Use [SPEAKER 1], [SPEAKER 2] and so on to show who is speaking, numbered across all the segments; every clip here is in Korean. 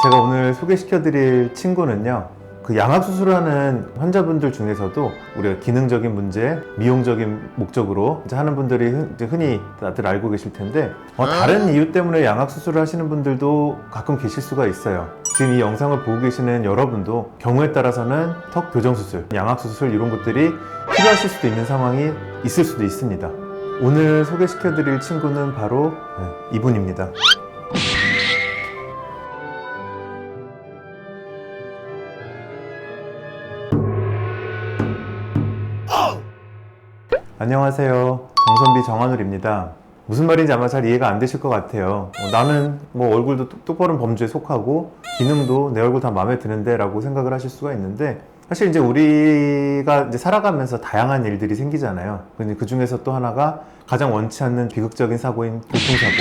[SPEAKER 1] 제가 오늘 소개시켜드릴 친구는요, 그 양악수술하는 환자분들 중에서도 우리가 기능적인 문제, 미용적인 목적으로 이제 하는 분들이 흔히 다들 알고 계실 텐데, 다른 이유 때문에 양악수술을 하시는 분들도 가끔 계실 수가 있어요. 지금 이 영상을 보고 계시는 여러분도 경우에 따라서는 턱 교정수술, 양악수술 이런 것들이 필요하실 수도 있는 상황이 있을 수도 있습니다. 오늘 소개시켜드릴 친구는 바로 이분입니다. 안녕하세요. 정선비 정한울입니다. 무슨 말인지 아마 잘 이해가 안 되실 것 같아요. 나는 뭐 얼굴도 똑바른 범주에 속하고 기능도 내 얼굴 다 마음에 드는데 라고 생각을 하실 수가 있는데, 사실 이제 우리가 이제 살아가면서 다양한 일들이 생기잖아요. 근데 그 중에서 또 하나가 가장 원치 않는 비극적인 사고인 교통사고.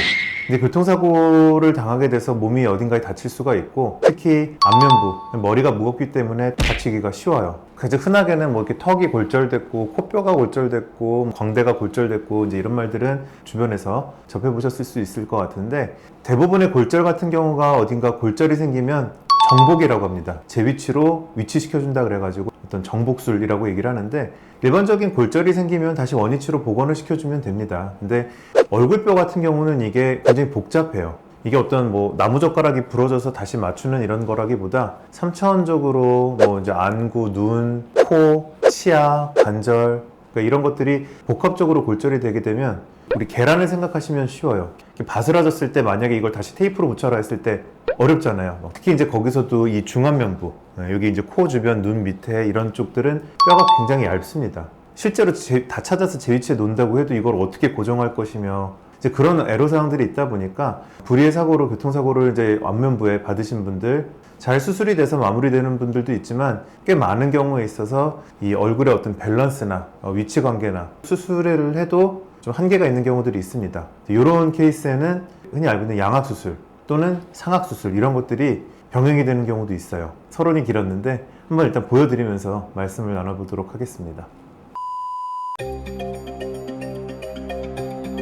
[SPEAKER 1] 근데 교통사고를 당하게 돼서 몸이 어딘가에 다칠 수가 있고, 특히 안면부, 머리가 무겁기 때문에 다치기가 쉬워요. 그래서 흔하게는 뭐 이렇게 턱이 골절됐고, 코뼈가 골절됐고, 광대가 골절됐고, 이제 이런 말들은 주변에서 접해보셨을 수 있을 것 같은데, 대부분의 골절 같은 경우가 어딘가 골절이 생기면 정복이라고 합니다. 제 위치로 위치시켜준다 그래가지고 어떤 정복술이라고 얘기를 하는데, 일반적인 골절이 생기면 다시 원위치로 복원을 시켜주면 됩니다. 근데 얼굴뼈 같은 경우는 이게 굉장히 복잡해요. 이게 어떤 뭐 나무젓가락이 부러져서 다시 맞추는 이런 거라기보다 3차원적으로 뭐 이제 안구, 눈, 코, 치아, 관절, 그러니까 이런 것들이 복합적으로 골절이 되게 되면, 우리 계란을 생각하시면 쉬워요. 바스라졌을 때 만약에 이걸 다시 테이프로 붙여라 했을 때 어렵잖아요. 특히 이제 거기서도 이 중안면부, 여기 이제 코 주변, 눈 밑에 이런 쪽들은 뼈가 굉장히 얇습니다. 실제로 다 찾아서 제 위치에 놓는다고 해도 이걸 어떻게 고정할 것이며, 이제 그런 애로사항들이 있다 보니까 불의의 사고로, 교통사고를 이제 안면부에 받으신 분들, 잘 수술이 돼서 마무리되는 분들도 있지만, 꽤 많은 경우에 있어서 이 얼굴의 어떤 밸런스나 위치 관계나 수술을 해도 좀 한계가 있는 경우들이 있습니다. 이런 케이스에는 흔히 알고 있는 양악수술 또는 상악수술, 이런 것들이 병행이 되는 경우도 있어요. 서론이 길었는데 한번 일단 보여드리면서 말씀을 나눠보도록 하겠습니다.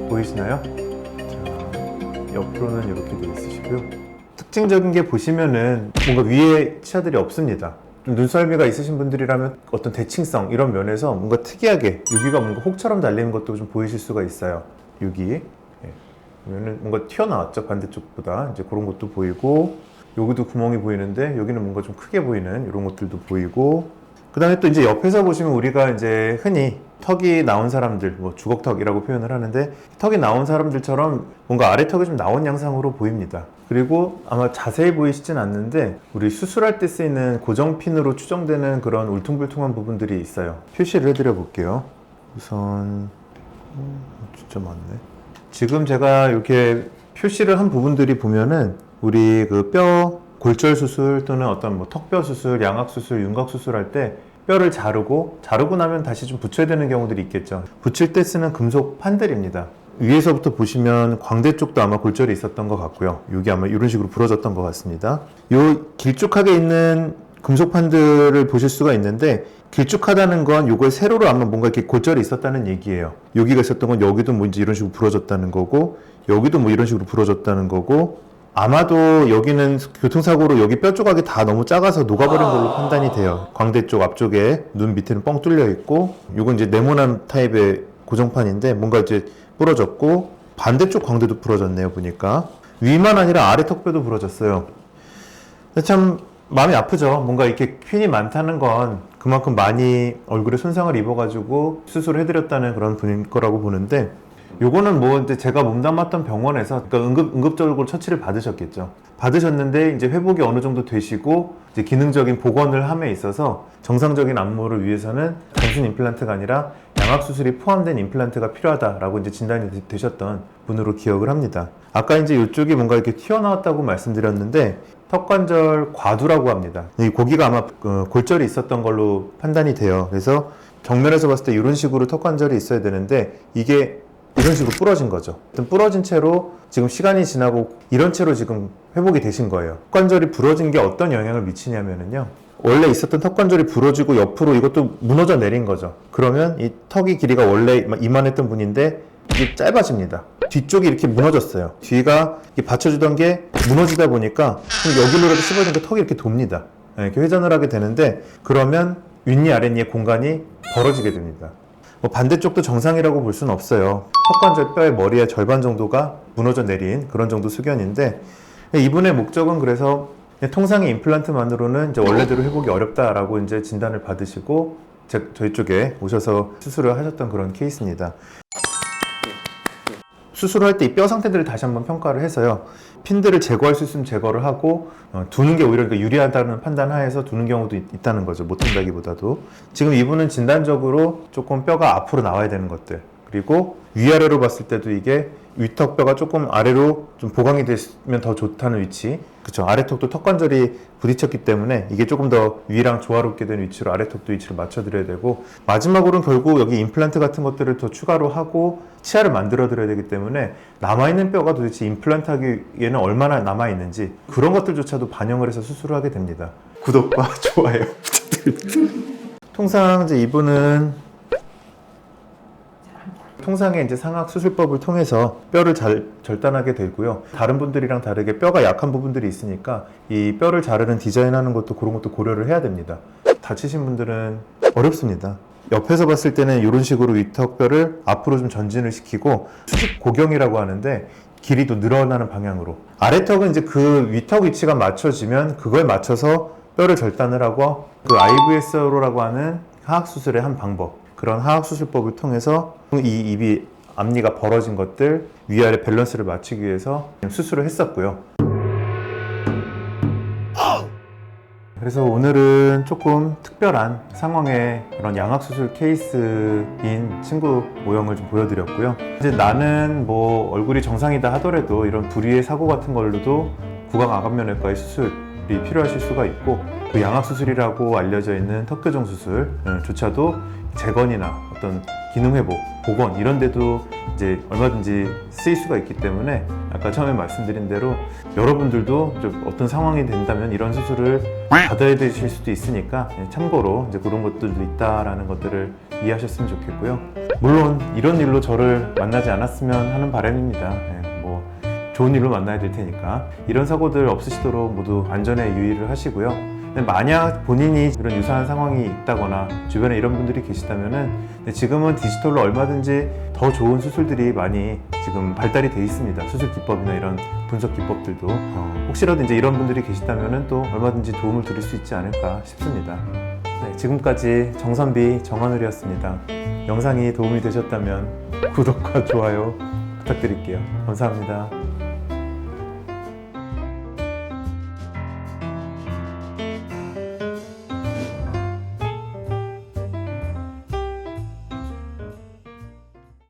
[SPEAKER 1] 보이시나요? 자, 옆으로는 이렇게 되어 있으시고요. 특징적인 게 보시면은 뭔가 위에 치아들이 없습니다. 좀 눈썰미가 있으신 분들이라면 어떤 대칭성 이런 면에서 뭔가 특이하게 여기가 뭔가 혹처럼 달리는 것도 좀 보이실 수가 있어요. 여기 보면은 뭔가 튀어나왔죠, 반대쪽보다. 이제 그런 것도 보이고, 여기도 구멍이 보이는데 여기는 뭔가 좀 크게 보이는 이런 것들도 보이고, 그 다음에 또 이제 옆에서 보시면 우리가 이제 흔히 턱이 나온 사람들, 뭐 주걱턱이라고 표현을 하는데, 턱이 나온 사람들처럼 뭔가 아래턱이 좀 나온 양상으로 보입니다. 그리고 아마 자세히 보이시진 않는데, 우리 수술할 때 쓰이는 고정핀으로 추정되는 그런 울퉁불퉁한 부분들이 있어요. 표시를 해드려 볼게요. 우선 진짜 많네. 지금 제가 이렇게 표시를 한 부분들이 보면은 우리 그 뼈 골절 수술 또는 어떤 뭐 턱뼈 수술, 양악 수술, 윤곽 수술할 때 뼈를 자르고 나면 다시 좀 붙여야 되는 경우들이 있겠죠. 붙일 때 쓰는 금속 판들입니다. 위에서부터 보시면 광대 쪽도 아마 골절이 있었던 것 같고요. 여기 아마 이런 식으로 부러졌던 것 같습니다. 요 길쭉하게 있는 금속 판들을 보실 수가 있는데, 길쭉하다는 건 요걸 세로로 아마 뭔가 이렇게 골절이 있었다는 얘기예요. 여기가 있었던 건 여기도 뭐 이제 이런 식으로 부러졌다는 거고, 여기도 뭐 이런 식으로 부러졌다는 거고, 아마도 여기는 교통사고로 여기 뼈 조각이 다 너무 작아서 녹아버린 걸로 판단이 돼요. 광대 쪽 앞쪽에 눈 밑에는 뻥 뚫려 있고, 요건 이제 네모난 타입의 고정판인데 뭔가 이제 부러졌고, 반대쪽 광대도 부러졌네요, 보니까. 위만 아니라 아래 턱뼈도 부러졌어요. 참 마음이 아프죠. 뭔가 이렇게 핀이 많다는 건 그만큼 많이 얼굴에 손상을 입어가지고 수술을 해드렸다는 그런 분일 거라고 보는데, 요거는 뭐 이제 제가 몸담았던 병원에서 그러니까 응급적으로 처치를 받으셨겠죠. 받으셨는데 이제 회복이 어느 정도 되시고 이제 기능적인 복원을 함에 있어서 정상적인 안무를 위해서는 단순 임플란트가 아니라 양악 수술이 포함된 임플란트가 필요하다라고 이제 진단이 되셨던 분으로 기억을 합니다. 아까 이제 이쪽이 뭔가 이렇게 튀어나왔다고 말씀드렸는데, 턱관절 과두라고 합니다. 이 고기가 아마 골절이 있었던 걸로 판단이 돼요. 그래서 정면에서 봤을 때 이런 식으로 턱관절이 있어야 되는데, 이게 이런 식으로 부러진 거죠. 부러진 채로 지금 시간이 지나고 이런 채로 지금 회복이 되신 거예요. 턱관절이 부러진 게 어떤 영향을 미치냐면요, 원래 있었던 턱관절이 부러지고 옆으로 이것도 무너져 내린 거죠. 그러면 이 턱의 길이가 원래 이만했던 분인데 이게 짧아집니다. 뒤쪽이 이렇게 무너졌어요. 뒤가 이렇게 받쳐주던 게 무너지다 보니까 여기로라도 씹어주니까 턱이 이렇게 돕니다. 이렇게 회전을 하게 되는데 그러면 윗니 아랫니의 공간이 벌어지게 됩니다. 뭐 반대쪽도 정상이라고 볼 수는 없어요. 턱관절 뼈의 머리의 절반 정도가 무너져 내린 그런 정도 수견인데 이분의 목적은 그래서 통상의 임플란트만으로는 이제 원래대로 회복이 어렵다라고 이제 진단을 받으시고 저희 쪽에 오셔서 수술을 하셨던 그런 케이스입니다. 수술을 할 때 이 뼈 상태들을 다시 한번 평가를 해서요. 핀들을 제거할 수 있으면 제거를 하고 두는 게 오히려 유리하다는 판단 하에서 두는 경우도 있다는 거죠. 못한다기보다도. 지금 이분은 진단적으로 조금 뼈가 앞으로 나와야 되는 것들, 그리고 위아래로 봤을 때도 이게 위턱뼈가 조금 아래로 좀 보강이 됐으면 더 좋다는 위치, 그쵸. 아래턱도 턱관절이 부딪혔기 때문에 이게 조금 더 위랑 조화롭게 된 위치로 아래턱도 위치를 맞춰드려야 되고, 마지막으로는 결국 여기 임플란트 같은 것들을 더 추가로 하고 치아를 만들어 드려야 되기 때문에 남아있는 뼈가 도대체 임플란트 하기에는 얼마나 남아있는지 그런 것들조차도 반영을 해서 수술을 하게 됩니다. 구독과 좋아요 부탁드립니다. 통상 이제 이분은 통상의 이제 상악 수술법을 통해서 뼈를 잘 절단하게 되고요. 다른 분들이랑 다르게 뼈가 약한 부분들이 있으니까 이 뼈를 자르는 디자인하는 것도 그런 것도 고려를 해야 됩니다. 다치신 분들은 어렵습니다. 옆에서 봤을 때는 이런 식으로 위턱뼈를 앞으로 좀 전진을 시키고 수직 고경이라고 하는데 길이도 늘어나는 방향으로, 아래턱은 이제 그 위턱 위치가 맞춰지면 그거에 맞춰서 뼈를 절단을 하고, 그 IVS로라고 하는 하악 수술의 한 방법, 그런 하악 수술법을 통해서 이 입이 앞니가 벌어진 것들 위아래 밸런스를 맞추기 위해서 수술을 했었고요. 그래서 오늘은 조금 특별한 상황의 그런 양악 수술 케이스인 친구 모형을 좀 보여드렸고요. 이제 나는 뭐 얼굴이 정상이다 하더라도 이런 불의의 사고 같은 걸로도 구강암갑면외과의 수술이 필요하실 수가 있고, 그 양악 수술이라고 알려져 있는 턱교정 수술조차도 재건이나 어떤 기능 회복, 복원 이런 데도 이제 얼마든지 쓰일 수가 있기 때문에 아까 처음에 말씀드린 대로 여러분들도 좀 어떤 상황이 된다면 이런 수술을 받아야 되실 수도 있으니까 참고로 이제 그런 것들도 있다라는 것들을 이해하셨으면 좋겠고요. 물론 이런 일로 저를 만나지 않았으면 하는 바람입니다. 뭐 좋은 일로 만나야 될 테니까 이런 사고들 없으시도록 모두 안전에 유의를 하시고요. 만약 본인이 이런 유사한 상황이 있다거나 주변에 이런 분들이 계시다면은 지금은 디지털로 얼마든지 더 좋은 수술들이 많이 지금 발달이 돼 있습니다. 수술 기법이나 이런 분석 기법들도 혹시라도 이제 이런 분들이 계시다면은 또 얼마든지 도움을 드릴 수 있지 않을까 싶습니다. 네, 지금까지 정선비 정한울이었습니다. 영상이 도움이 되셨다면 구독과 좋아요 부탁드릴게요. 감사합니다.